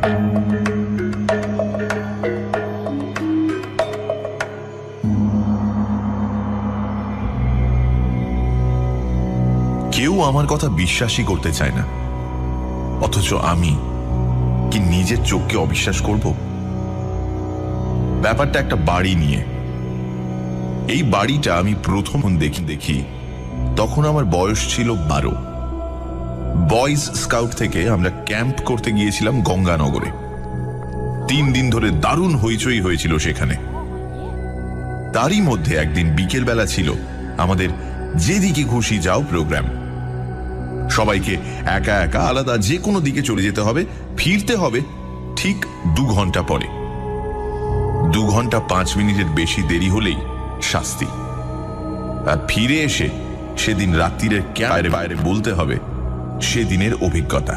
কেউ আমার কথা বিশ্বাসই করতে চায় না, অথচ আমি কি নিজের চোখকে অবিশ্বাস করব? ব্যাপারটা একটা বাড়ি নিয়ে। এই বাড়িটা আমি প্রথম দেখি তখন আমার বয়স ছিল 12। বয়েজ স্কাউট থেকে আমরা ক্যাম্প করতে গিয়েছিলাম গঙ্গানগরে। 3 দিন ধরে দারুণ হইচই হয়েছিল সেখানে। তারই মধ্যে একদিন বিকেল বেলা ছিল আমাদের যেদিকে খুশি যাও প্রোগ্রাম। সবাইকে একা একা আলাদা যে কোনো দিকে চলে যেতে হবে, ফিরতে হবে ঠিক 2 ঘন্টা পরে। 2 ঘন্টা 5 মিনিটের বেশি দেরি হলেই শাস্তি। আর ফিরে এসে সেদিন রাত্রিরের ক্যাম্পের বাইরে বলতে হবে সেদিনের অভিজ্ঞতা।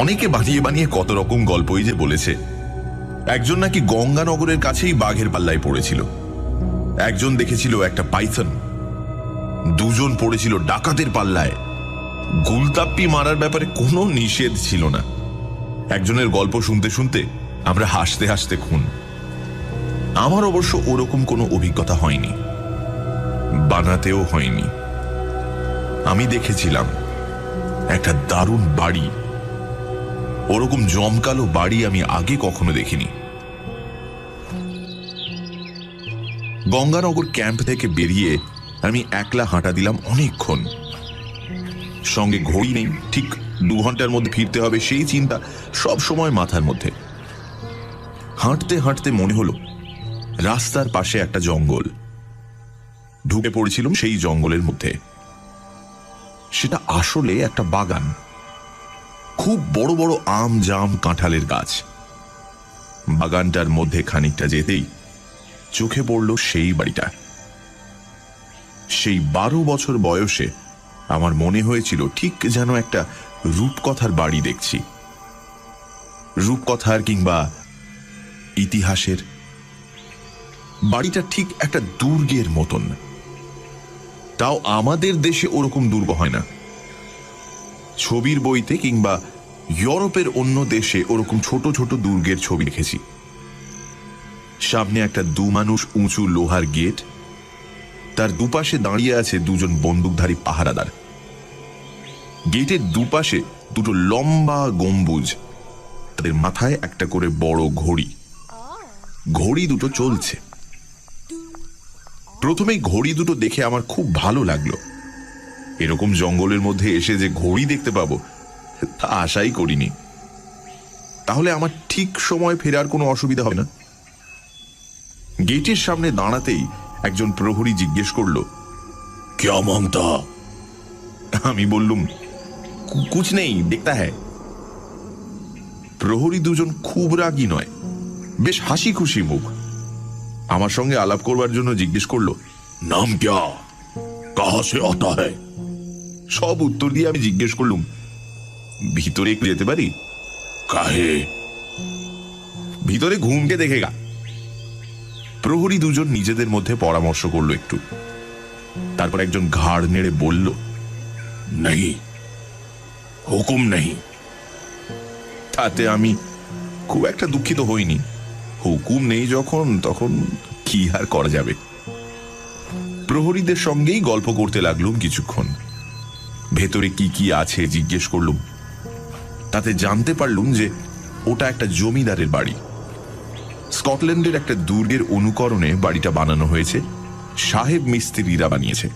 অনেকে বানিয়ে বানিয়ে কত রকম গল্পই যে বলেছে। একজন নাকি গঙ্গানগরের কাছেই বাঘের পাল্লায় পড়েছিল, একজন দেখেছিল একটা পাইথন, 2 জন পড়েছিল ডাকাতের পাল্লায়। গুলতাপ্পি মারার ব্যাপারে কোনো নিষেধ ছিল না। একজনের গল্প শুনতে শুনতে আমরা হাসতে হাসতে খুন। আমার অবশ্য ওরকম কোনো অভিজ্ঞতা হয়নি, বানাতেও হয়নি। আমি দেখেছিলাম একটা দারুণ বাড়ি। ওরকম জমকালো বাড়ি আমি আগে কখনো দেখিনি। গঙ্গানগর ক্যাম্প থেকে বেরিয়ে আমি একলা হাঁটা দিলাম অনেকক্ষণ। সঙ্গে ঘড়ি নেই, ঠিক 2 ঘন্টার মধ্যে ফিরতে হবে সেই চিন্তা সব সময় মাথার মধ্যে। হাঁটতে হাঁটতে মনে হলো রাস্তার পাশে একটা জঙ্গল। ঢুকে পড়েছিলাম সেই জঙ্গলের মধ্যে। সেটা আসলে একটা বাগান, খুব বড় বড় আম জাম কাঁঠালের গাছ। বাগানটার মধ্যে খানিকটা যেতেই চোখে পড়ল সেই বাড়িটা। সেই 12 বছর বয়সে আমার মনে হয়েছিল ঠিক যেন একটা রূপকথার বাড়ি দেখছি, রূপকথার কিংবা ইতিহাসের। বাড়িটা ঠিক একটা দুর্গের মতন, তাও আমাদের দেশে ওরকম দুর্গ হয় না। ছবির বইতে কিংবা ইউরোপের অন্য দেশে ওরকম ছোট ছোট দুর্গের ছবি দেখেছি। সামনে একটা 2 মানুষ উঁচু লোহার গেট, তার দুপাশে দাঁড়িয়ে আছে 2 জন বন্দুকধারী পাহারাদার। গেটের দুপাশে 2টো লম্বা গম্বুজ, তাদের মাথায় একটা করে বড় ঘড়ি। ঘড়ি দুটো চলছে। প্রথমেই ঘড়ি দুটো দেখে আমার খুব ভালো লাগলো। এরকম জঙ্গলের মধ্যে এসে যে ঘড়ি দেখতে পাবো তা আশাই করিনি। তাহলে আমার ঠিক সময় ফেরার কোনো অসুবিধা হবে না। গেটের সামনে দাঁড়াতেই একজন প্রহরী জিজ্ঞেস করল, ক্যা মাংতা? আমি বললুম, কুছ নেই, দেখতা হ্যায়। প্রহরী 2 জন খুব রাগী নয়, বেশ হাসি খুশি মুখ। আমার সঙ্গে আলাপ করবার জন্য জিজ্ঞেস করল, নাম ক্যা, কাহা সে আতা হ্যায়? সব উত্তর দিয়ে আমি জিজ্ঞেস করলুম, ভিতরে একটু যেতে পারি? কাহে? ভিতরে ঘুমকে দেখেগা। প্রহরী 2 জন নিজেদের মধ্যে পরামর্শ করলো একটু। তারপর একজন ঘাড় নেড়ে বলল, নেই, হুকুম নেই। তাতে আমি খুব একটা দুঃখিত হইনি। হুকুম নেই যখন, তখন কি আর করা যাবে। প্রহরীদের সঙ্গেই গল্প করতে লাগলুম কিছুক্ষণ। ভেতরে কি কি আছে জিজ্ঞেস করলুম। তাতে জানতে পারলুম যে ওটা একটা জমিদারের বাড়ি। স্কটল্যান্ডের একটা দুর্গের অনুকরণে বাড়িটা বানানো হয়েছে, সাহেব মিস্ত্রিরা বানিয়েছে।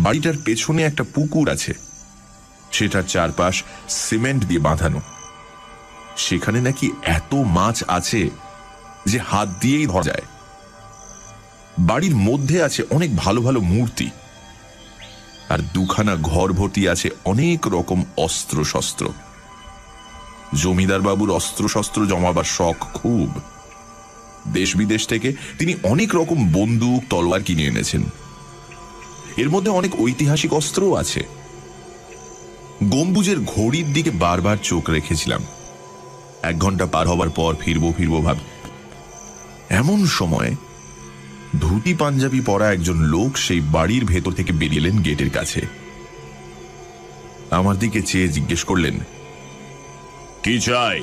বাড়িটার পেছনে একটা পুকুর আছে, সেটার চারপাশ সিমেন্ট দিয়ে বাঁধানো। সেখানে নাকি এত মাছ আছে যে হাত দিয়েই ধরা যায়। বাড়ির মধ্যে আছে অনেক ভালো ভালো মূর্তি, আর 2খানা ঘর ভর্তি আছে অনেক রকম অস্ত্র শস্ত্র। জমিদার বাবুর অস্ত্র শস্ত্র জমাবার শখ খুব। দেশ বিদেশ থেকে তিনি অনেক রকম বন্দুক তলোয়ার কিনে এনেছেন। এর মধ্যে অনেক ঐতিহাসিক অস্ত্রও আছে। গম্বুজের ঘড়ির দিকে বারবার চোখ রেখেছিলাম। 1 ঘন্টা পার হবার পর ফিরবো ভাব। এমন সময় ধুতি পাঞ্জাবি পরা একজন লোক সেই বাড়ির ভেতর থেকে বেরিয়ে এলেন গেটের কাছে। আমার দিকে চেয়ে জিজ্ঞেস করলেন, কি চাই?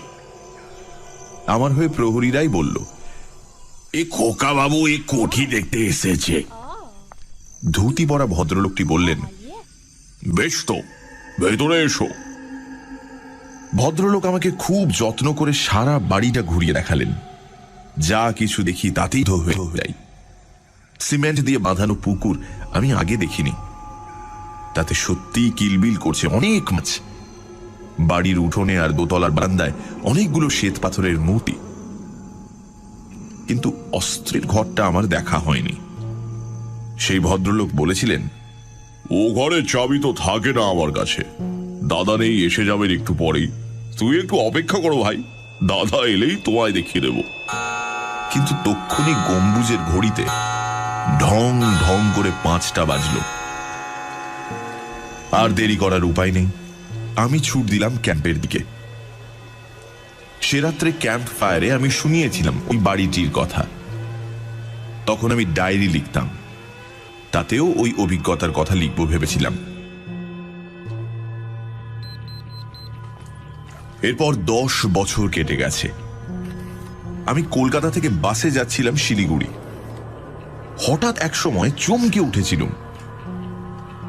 আমার হয়ে প্রহরীরাই বলল, এ খোকা বাবু এ কোঠি দেখতে এসেছে। ধুতি পরা ভদ্রলোকটি বললেন, বেশ তো, ভেতরে এসো। ভদ্রলোক আমাকে খুব যত্ন করে সারা বাড়িটা ঘুরিয়ে দেখালেন। যা কিছু দেখি তাতেই ধো হয়ে যাই। সিমেন্ট দিয়ে বাঁধানো পুকুর আমি আগে দেখিনি, তাতে সত্যিই কিলবিল করছে অনেক মাছ। বাড়ির উঠোনে আর দোতলার বারান্দায় অনেকগুলো শ্বেত পাথরের মূর্তি। কিন্তু অস্ত্রের ঘরটা আমার দেখা হয়নি। সেই ভদ্রলোক বলেছিলেন, ও ঘরে চাবি তো থাকে না আমার কাছে, দাদা নেই, এসে যাবেন একটু পরেই। তুই একটু অপেক্ষা করো ভাই, দাদা এলেই তোমায় দেখিয়ে দেব। কিন্তু তক্ষুনি গম্বুজের ঘড়িতে ঢং ঢং করে 5টা বাজল। আর দেরি করার উপায় নেই, আমি ছুট দিলাম ক্যাম্পের দিকে। সে রাত্রে ক্যাম্প ফায়ারে আমি শুনিয়েছিলাম ওই বাড়িটির কথা। তখন আমি ডায়েরি লিখতাম, তাতেও ওই অভিজ্ঞতার কথা লিখব ভেবেছিলাম। এরপর 10 বছর কেটে গেছে। আমি কলকাতা থেকে বাসে যাচ্ছিলাম শিলিগুড়ি। হঠাৎ এক সময় চমকে উঠেছিলাম।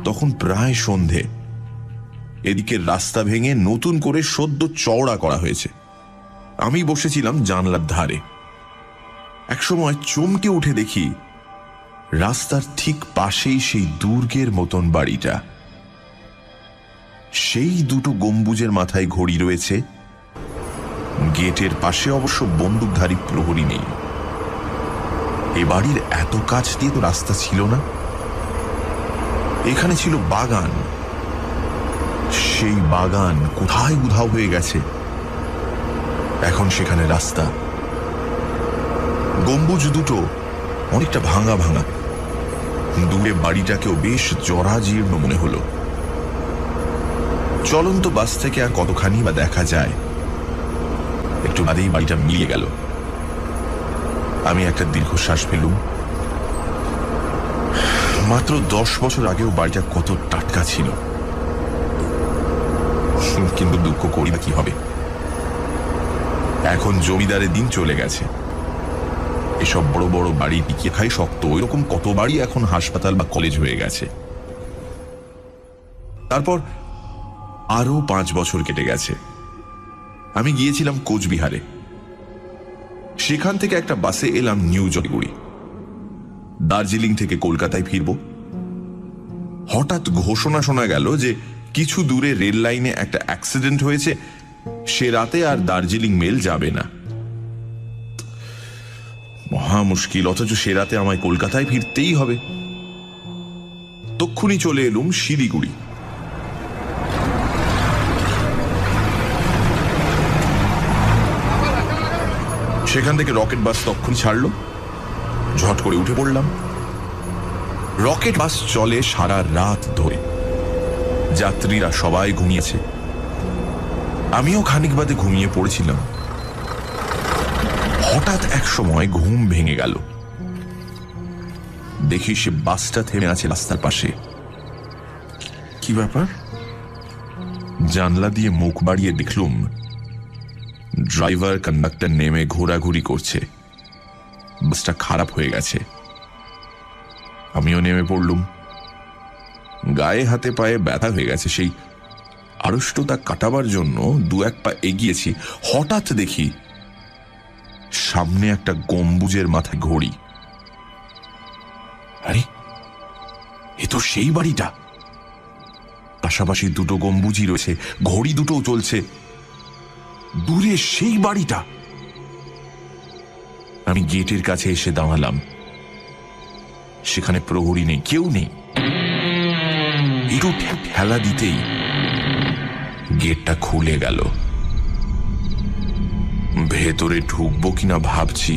তখন প্রায় সন্ধে। এদিকে রাস্তা ভেঙে নতুন করে সদ্য চওড়া করা হয়েছে। আমি বসেছিলাম জানলার ধারে। একসময় চমকে উঠে দেখি রাস্তার ঠিক পাশেই সেই দুর্গের মতন বাড়িটা। সেই দুটো গম্বুজের মাথায় ঘড়ি রয়েছে। গেটের পাশে অবশ্য বন্দুকধারী প্রহরী নেই। এ বাড়ির এত কাছ দিয়ে তো রাস্তা ছিল না। এখানে ছিল বাগান। সেই বাগান কোথায় উধাও হয়ে গেছে। এখন সেখানে রাস্তা। গম্বুজ দুটো অনেকটা ভাঙা ভাঙা। দূরে বাড়িটাকেও বেশ জরাজীর্ণ মনে হলো। চলন্ত বাস থেকে আর কতখানি বা দেখা যায়। একটু বাদেই বাড়িটা মিলিয়ে গেল। আমি একটা দীর্ঘশ্বাস ফেলুম। মাত্র 10 বছর আগেও বাড়িটা কত টাটকা ছিল। কিন্তু দুঃখ করি না কি হবে, এখন জমিদারের দিন চলে গেছে। এসব বড় বড় বাড়ি টিকিয়ে খাই শক্ত। ওইরকম কত বাড়ি এখন হাসপাতাল বা কলেজ হয়ে গেছে। তারপর আরো 5 বছর কেটে গেছে। আমি গিয়েছিলাম কোচবিহারে। সেখান থেকে একটা বাসে এলাম নিউ জলপাইগুড়ি। দার্জিলিং থেকে কলকাতায় ফিরব। হঠাৎ ঘোষণা শোনা গেল যে কিছু দূরে রেল লাইনে একটা অ্যাক্সিডেন্ট হয়েছে, সে রাতে আর দার্জিলিং মেল যাবে না। মহা মুশকিল, অথচ সে রাতে আমায় কলকাতায় ফিরতেই হবে। তক্ষুনি চলে এলুম শিলিগুড়ি। সেখান থেকে রকেট বাস তক্ষুনি ছাড়লো। ঝট করে উঠে পড়লাম। রকেট বাস চলে সারা রাত ধরে। যাত্রীরা সবাই ঘুমিয়েছে। আমিও খানিক বাদে ঘুমিয়ে পড়েছিলাম। হঠাৎ এক সময় ঘুম ভেঙে গেল। দেখি সে বাসটা থেমে আছে রাস্তার পাশে। কি ব্যাপার? জানলা দিয়ে মুখ বাড়িয়ে দেখলুম ড্রাইভার কন্ডাক্টর নেমে ঘোরাঘুরি করছে। বাসটা খারাপ হয়ে গেছে। আমিও নেমে পড়লুম। গায়ে হাতে পায়ে ব্যথা হয়ে গেছে। সেই আড়ষ্টতা কাটাবার জন্য 2-1 পা এগিয়েছি। হঠাৎ দেখি সামনে একটা গম্বুজের মাথায় ঘড়ি। আরে, এ তো সেই বাড়িটা। পাশাপাশি দুটো গম্বুজই রয়েছে, ঘড়ি দুটোও চলছে। দূরে সেই বাড়িটা। আমি গেটের কাছে এসে দাঁড়ালাম। সেখানে প্রহরী নেই, কেউ নেই। একটু ঠেলা দিতেই গেটটা খুলে গেল। ভেতরে ঢুকবো কিনা ভাবছি,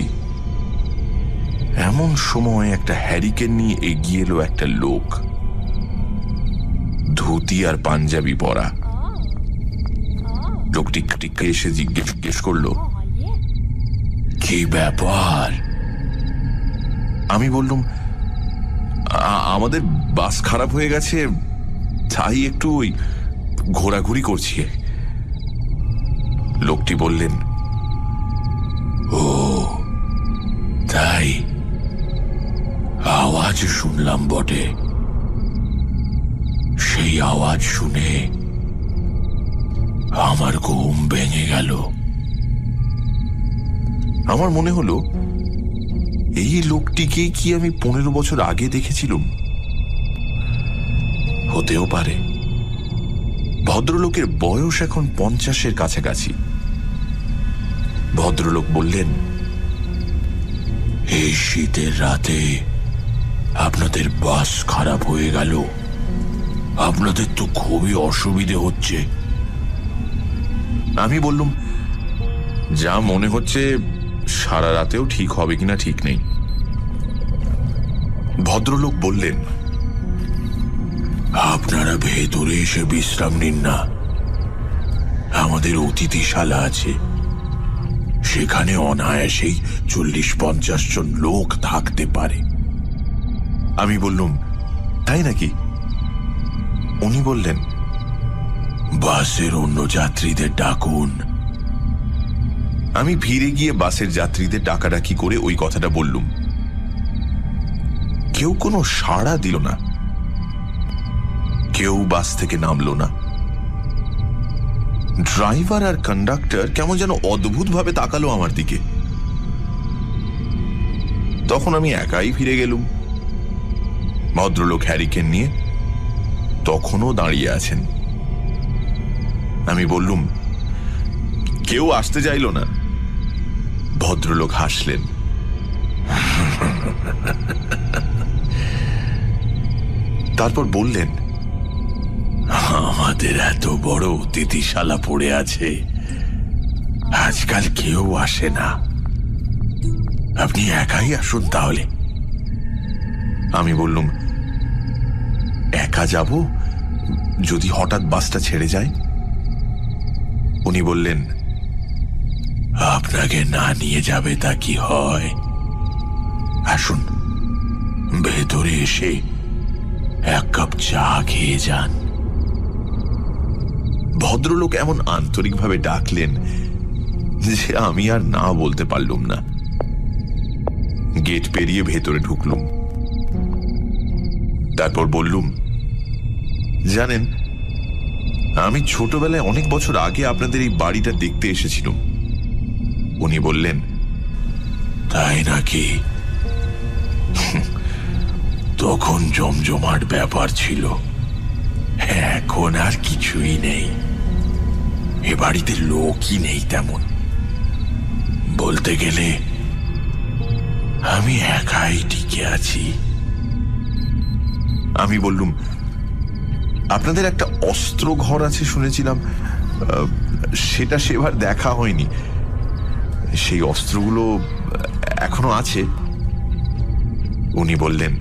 এমন সময় একটা হ্যারিকেন নিয়ে এগিয়ে এলো একটা লোক। ধুতি আর পাঞ্জাবি পরা। লোকটি টিকা এসে জিজ্ঞেস করলো, কি ব্যাপার? আমি বললাম, আমাদের বাস খারাপ হয়ে গেছে, তাই একটু ওই ঘোরাঘুরি করছি। লোকটি বললেন, ও তাই, আওয়াজ শুনলাম বটে। সেই আওয়াজ শুনে আমার ঘুম ভেঙে গেল। আমার মনে হলো এই লোকটিকে কি আমি 15 বছর আগে দেখেছিলাম। হতেও পারে। ভদ্রলোকের বয়স এখন 50-এর কাছাকাছি। ভদ্রলোক বললেন, এই শীতের রাতে আপনাদের বাস খারাপ হয়ে গেল, আপনাদের তো খুবই অসুবিধে হচ্ছে। আমি বললুম, যা মনে হচ্ছে সারা রাতেও ঠিক হবে কিনা ঠিক নেই। ভদ্রলোক বললেন, আপনারা ভেতরে এসে বিশ্রাম নিন না, আমাদের অতিথিশালা আছে, সেখানে অনায়াসেই 40-50 জন লোক থাকতে পারে। আমি বললুম, তাই নাকি? উনি বললেন, বাসের অন্য যাত্রীদের ডাকুন। আমি ফিরে গিয়ে বাসের যাত্রীদের ডাকাডাকি করে ওই কথাটা বললুম। কেউ কোনো সাড়া দিল না, কেউ বাস থেকে নামল না। ড্রাইভার আর কন্ডাক্টর কেমন যেন অদ্ভুতভাবে তাকালো আমার দিকে। তখন আমি একাই ফিরে গেলুম। ভদ্রলোক হ্যারিকেন নিয়ে তখনও দাঁড়িয়ে আছেন। আমি বললুম, কেউ আসতে চাইল না। ভদ্রলোক হাসলেন। তারপর বললেন, আমাদের এত বড় অতিথিশালা পড়ে আছে, আজকাল কেউ আসে না, আপনি একাই আসুন তাহলে। আমি বললুম, একা যাব যদি হঠাৎ বাসটা ছেড়ে যায়? উনি বললেন, আপনাকে না নিয়ে যাবে তা কি হয়? আসুন, ভেতরে এসে এক কাপ চা খেয়ে যান। ভদ্রলোক এমন আন্তরিকভাবে ডাকলেন যে আমি আর না বলতে পারলুম না। গেট পেরিয়ে ভেতরে ঢুকলুম। তারপর বললুম, জানেন, আমি ছোটবেলায় অনেক বছর আগে আপনাদের এই বাড়িটা দেখতে এসেছিলাম। উনি বললেন, তাই নাকি? তখন জমজমাট ব্যাপার ছিল, এখন আর কিছুই নেই। এ বাড়িতে লোকই নেই তেমন। বলতে গেলে আমি একাই টিকে আছি। আমি বললুম, আপনাদের একটা অস্ত্র ঘর আছে শুনেছিলাম, সেটা সেবার দেখা হয়নি। সেই অস্ত্রগুলো এখনো আছে? উনি বললেন,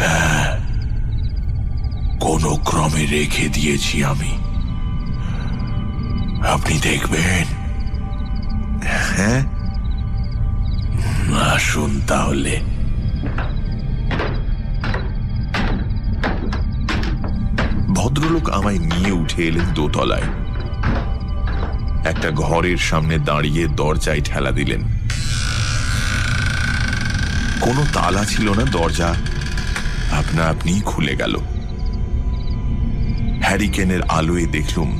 হ্যাঁ, কোনো ক্রমে রেখে দিয়েছি আমি, আপনি দেখবেন। হ্যাঁ, আসুন তাহলে। ভদ্রলোক আমায় নিয়ে উঠে এলেন দোতলায়। একটা ঘরের সামনে দাঁড়িয়ে দরজায় ঠেলা দিলেন। কোনো তালা ছিল না, দরজা আপনা আপনি খুলে গেল। হ্যারিকেনের আলোয় দেখলুম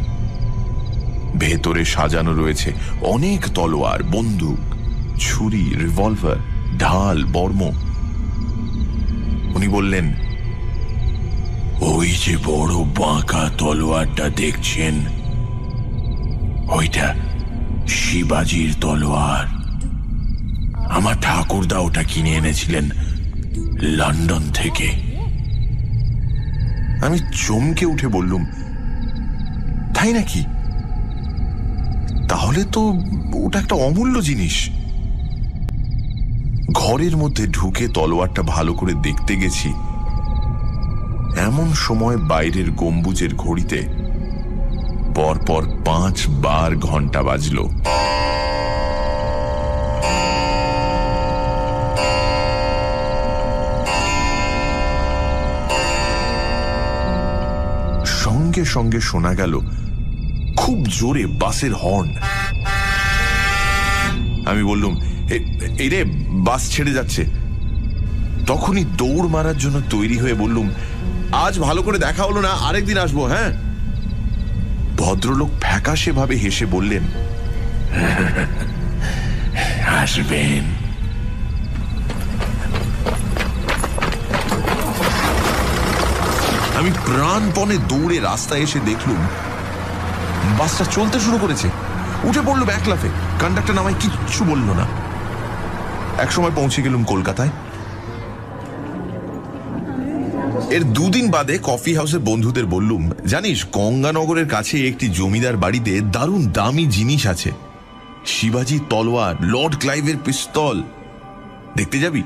ভেতরে সাজানো রয়েছে অনেক তলোয়ার, বন্দুক, ছুরি, রিভলভার, ঢাল, বর্ম। উনি বললেন, ওই যে বড় বাঁকা তলোয়ারটা দেখছেন, ওইটা শিবাজির তলোয়ার। আমার ঠাকুরদা ওটা কিনে এনেছিলেন লন্ডন থেকে। আমি চমকে উঠে বললুম, তাই নাকি? তাহলে তো ওটা একটা অমূল্য জিনিস। ঘরের মধ্যে ঢুকে তলোয়ারটা ভালো করে দেখতে গেছি। এমন সময় বাইরের গম্বুজের ঘড়িতে পরপর 5 বার ঘন্টা বাজল। সঙ্গে সঙ্গে শোনা গেল খুব জোরে বাসের হর্ন। আমি বললুম, এই রে, বাস ছেড়ে যাচ্ছে। তখনই দৌড় মারার জন্য তৈরি হয়ে বললুম, আজ ভালো করে দেখা হলো না, আরেকদিন আসবো। হ্যাঁ। ভদ্রলোক ফ্যাকাশে ভাবে হেসে বললেন, আসবেন। আমি প্রাণপণে দৌড়ে রাস্তায় এসে দেখলুম বাসটা চলতে শুরু করেছে। উঠে পড়লুম এক লাফে। কন্ডাক্টর নামায় কিচ্ছু বলল না। একসময় পৌঁছে গেলুম কলকাতায়। এর দুদিন বাদে কফি হাউসের বন্ধুদের বললুম, জানিস গঙ্গানগরের কাছে একটি জমিদার বাড়িতে দারুণ দামি জিনিস আছে, শিবাজি তলোয়ার, লর্ড ক্লাইভের পিস্তল। দেখতে যাবি?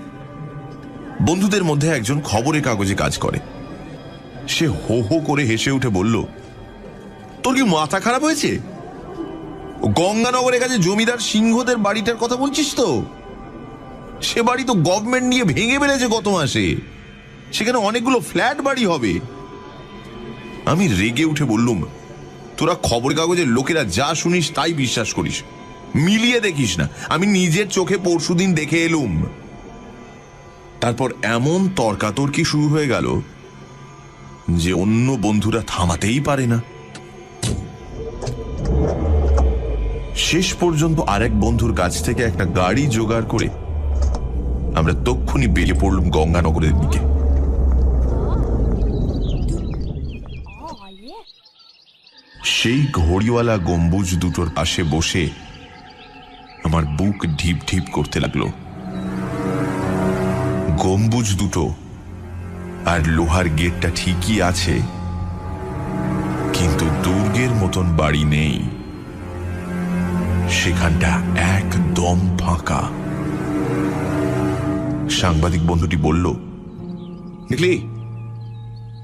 বন্ধুদের মধ্যে একজন খবরের কাগজে কাজ করে। সে হো হো করে হেসে উঠে বলল, তোর কি মাথা খারাপ হয়েছে? গঙ্গানগরের কাছে জমিদার সিংহদের বাড়িটার কথা বলছিস তো? সে বাড়ি তো গভর্নমেন্ট নিয়ে ভেঙে ফেলেছে গত মাসে। সেখানে অনেকগুলো ফ্ল্যাট বাড়ি হবে। আমি রেগে উঠে বললুম, তোরা খবর কাগজের লোকেরা যা শুনিস তাই বিশ্বাস করিস, মিলিয়ে দেখিস না। আমি নিজের চোখে পরশুদিন দেখে এলুম। তারপর এমন তর্কাতর্কি শুরু হয়ে গেল যে অন্য বন্ধুরা থামাতেই পারে না। শেষ পর্যন্ত আরেক বন্ধুর কাছ থেকে একটা গাড়ি জোগাড় করে আমরা তক্ষুনি বেরিয়ে পড়লুম গঙ্গানগরের দিকে। সেই ঘড়িওয়ালা গম্বুজ দুটোর পাশে বসে আমার বুক ঢিপ ঢিপ করতে লাগলো। গম্বুজ দুটো আর লোহার গেটটা ঠিকই আছে, কিন্তু দুর্গের মতন বাড়ি নেই। সেখানটা একদম ফাঁকা। সাংবাদিক বন্ধুটি বলল, দেখলি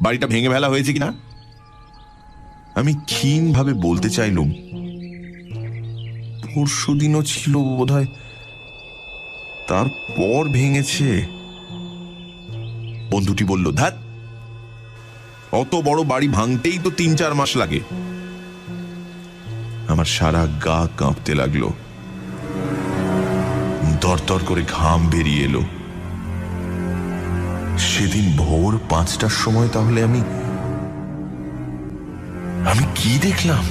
বাড়িটা ভেঙে ফেলা হয়েছে কিনা? আমি ক্ষীণভাবে বলতে চাইলুম, পরশুদিনও ছিল বোধহয়, তারপর ভেঙেছে। বন্ধুটি বলল, ধ্যাৎ, অত বড় বাড়ি ভাঙতেই তো 3-4 মাস লাগে। আমার সারা গা কাঁপতে লাগলো, দরদর করে ঘাম বেরিয়ে এলো। সেদিন ভোর 5টার সময় তাহলে আমি কি দেখলাম?